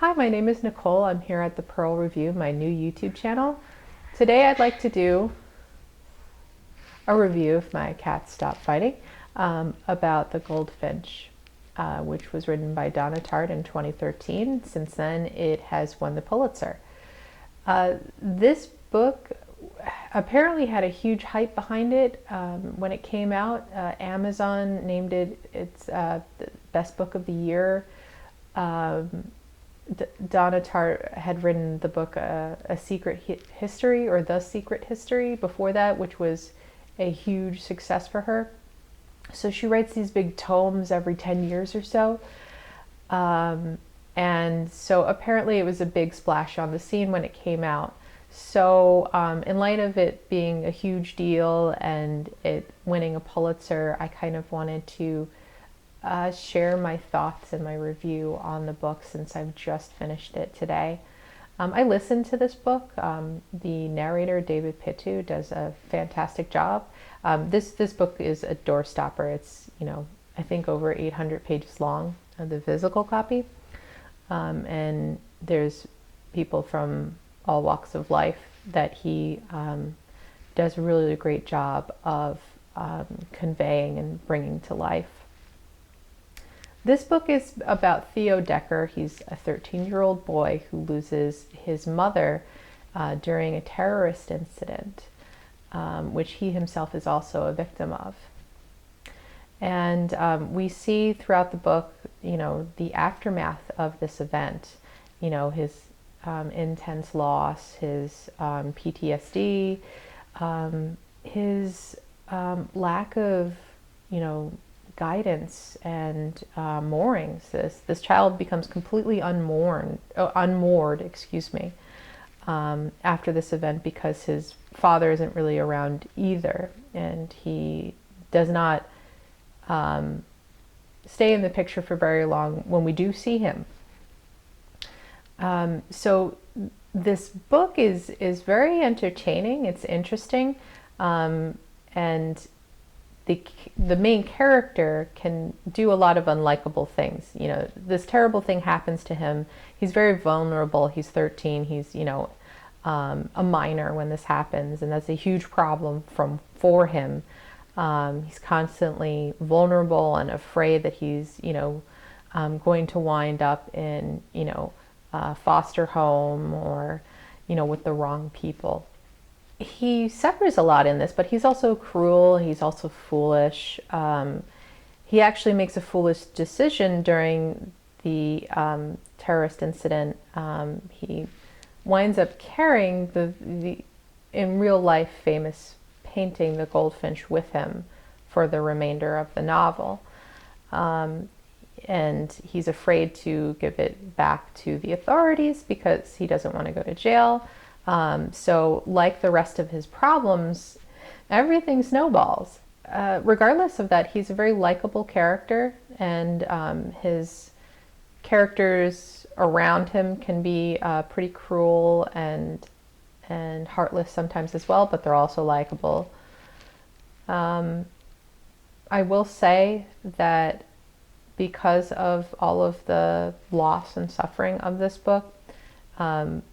Hi, my name is Nicole. I'm here at the Pearl Review, my new YouTube channel. Today I'd like to do a review of my Cat Stop Fighting about the Goldfinch, which was written by Donna Tartt in 2013. Since then, it has won the Pulitzer. This book apparently had a huge hype behind it. When it came out, Amazon named it its the best book of the year. Donna Tartt had written the book A Secret History, or The Secret History, before that, which was a huge success for her. So she writes these big tomes every 10 years or so. And so apparently it was a big splash on the scene when it came out. So in light of it being a huge deal and it winning a Pulitzer, I kind of wanted to share my thoughts and my review on the book since I've just finished it today. I listened to this book. The narrator, David Pittu, does a fantastic job. This book is a doorstopper. It's, I think over 800 pages long, the physical copy. And there's people from all walks of life that he does a really great job of conveying and bringing to life. This book is about Theo Decker. He's a 13-year-old boy who loses his mother during a terrorist incident, which he himself is also a victim of. And we see throughout the book, the aftermath of this event, his intense loss, his PTSD, his lack of, guidance and moorings. This child becomes completely unmoored, after this event because his father isn't really around either, and he does not stay in the picture for very long when we do see him. So this book is very entertaining. It's interesting, and the main character can do a lot of unlikable things. This terrible thing happens to him. He's very vulnerable. He's 13. He's a minor when this happens, and that's a huge problem for him. He's constantly vulnerable and afraid that he's going to wind up in foster home or with the wrong people. He suffers a lot in this, but he's also cruel. He's also foolish. He actually makes a foolish decision during the terrorist incident. He winds up carrying the in real life famous painting, The Goldfinch, with him for the remainder of the novel. And he's afraid to give it back to the authorities because he doesn't want to go to jail. So like the rest of his problems, everything snowballs. Regardless of that, he's a very likable character, and his characters around him can be pretty cruel and heartless sometimes as well, but they're also likable. I will say that because of all of the loss and suffering of this book,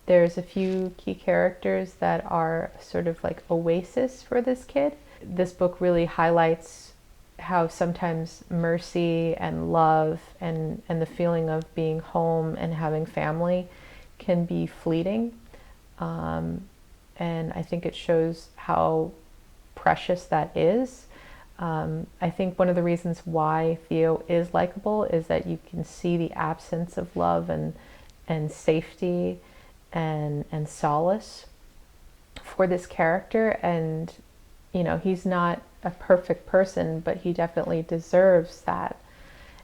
there's a few key characters that are sort of like oasis for this kid. This book really highlights how sometimes mercy and love and the feeling of being home and having family can be fleeting. And I think it shows how precious that is. I think one of the reasons why Theo is likable is that you can see the absence of love and safety and solace for this character. And he's not a perfect person, but he definitely deserves that.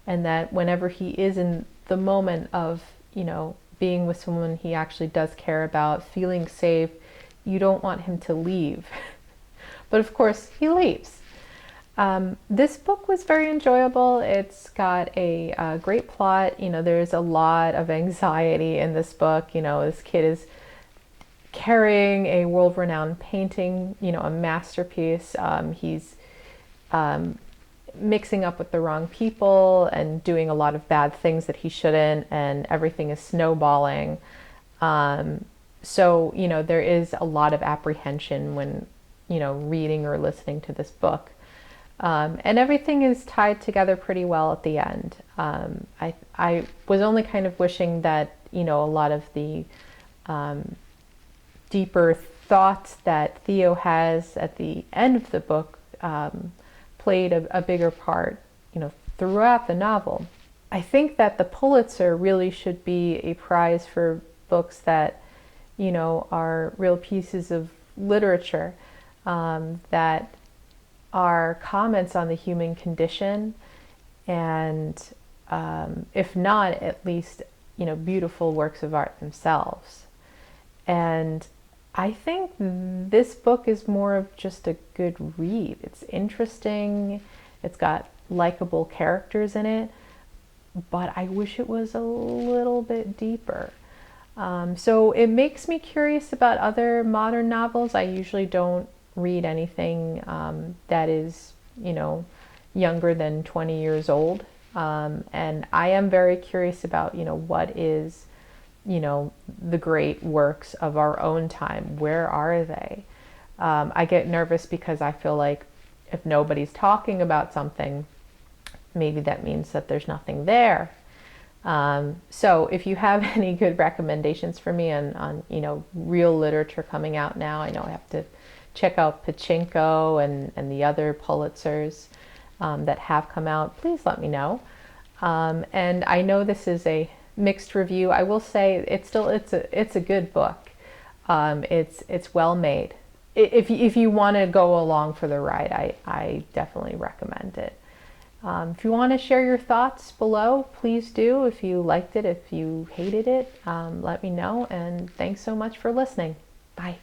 And that whenever he is in the moment of being with someone he actually does care about, feeling safe, you don't want him to leave. But of course he leaves. This book was very enjoyable. It's got a great plot. There's a lot of anxiety in this book. This kid is carrying a world-renowned painting, a masterpiece. He's mixing up with the wrong people and doing a lot of bad things that he shouldn't, and everything is snowballing. So, there is a lot of apprehension when, reading or listening to this book. And everything is tied together pretty well at the end. I was only kind of wishing that, a lot of the deeper thoughts that Theo has at the end of the book played a bigger part, throughout the novel. I think that the Pulitzer really should be a prize for books that, are real pieces of literature, that are comments on the human condition, and if not, at least, beautiful works of art themselves. And I think this book is more of just a good read. It's interesting, it's got likable characters in it, but I wish it was a little bit deeper. So it makes me curious about other modern novels. I usually don't read anything that is, younger than 20 years old. And I am very curious about, what is, the great works of our own time. Where are they? I get nervous because I feel like if nobody's talking about something, maybe that means that there's nothing there. So if you have any good recommendations for me on real literature coming out now, I know I have to check out Pachinko and the other Pulitzers that have come out, please let me know. And I know this is a mixed review. I will say it's a good book. It's well made. If you want to go along for the ride, I definitely recommend it. If you want to share your thoughts below, please do. If you liked it, if you hated it, let me know. And thanks so much for listening. Bye.